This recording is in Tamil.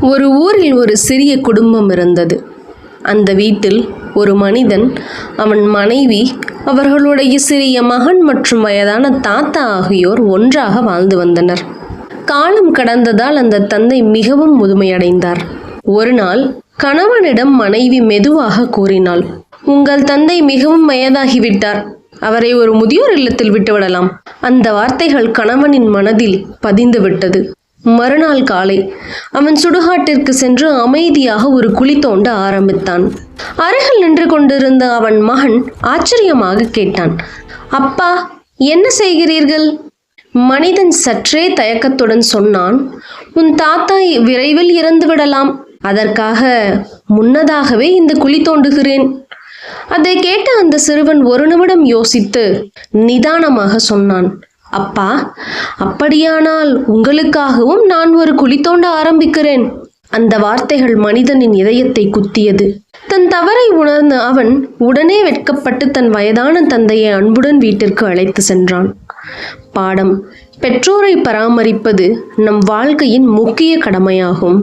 ஒரு ஊரில் ஒரு சிறிய குடும்பம் இருந்தது. அந்த வீட்டில் ஒரு மனிதன், அவன் மனைவி, அவர்களுடைய சிறிய மகன் மற்றும் வயதான தாத்தா ஆகியோர் ஒன்றாக வாழ்ந்து வந்தனர். காலம் கடந்ததால் அந்த தந்தை மிகவும் முதுமையடைந்தார். ஒரு நாள் கணவனிடம் மனைவி மெதுவாக கூறினாள், "உங்கள் தந்தை மிகவும் வயதாகிவிட்டார். அவரை ஒரு முதியோர் இல்லத்தில் விட்டுவிடலாம்." அந்த வார்த்தைகள் கணவனின் மனதில் பதிந்து விட்டது. மறுநாள் காலை அவன் சுடுகாட்டிற்கு சென்று அமைதியாக ஒரு குழி தோண்ட ஆரம்பித்தான். அருகில் நின்று கொண்டிருந்த அவன் மகன் ஆச்சரியமாக கேட்டான், "அப்பா, என்ன செய்கிறீர்கள்?" மனிதன் சற்றே தயக்கத்துடன் சொன்னான், "உன் தாத்தா விரைவில் இறந்து விடலாம். அதற்காக முன்னதாகவே இந்த குழி தோண்டுகிறேன்." அதை கேட்ட அந்த சிறுவன் ஒரு நிமிடம் யோசித்து நிதானமாக சொன்னான், "அப்பா, அப்படியானால் உங்களுக்காகவும் நான் ஒரு குழி தோண்ட ஆரம்பிக்கிறேன்." அந்த வார்த்தைகள் மனிதனின் இதயத்தை குத்தியது. தன் தவறை உணர்ந்த அவன் உடனே வெட்கப்பட்டு தன் வயதான தந்தையை அன்புடன் வீட்டிற்கு அழைத்து சென்றான். பாடம்: பெற்றோரை பராமரிப்பது நம் வாழ்க்கையின் முக்கிய கடமையாகும்.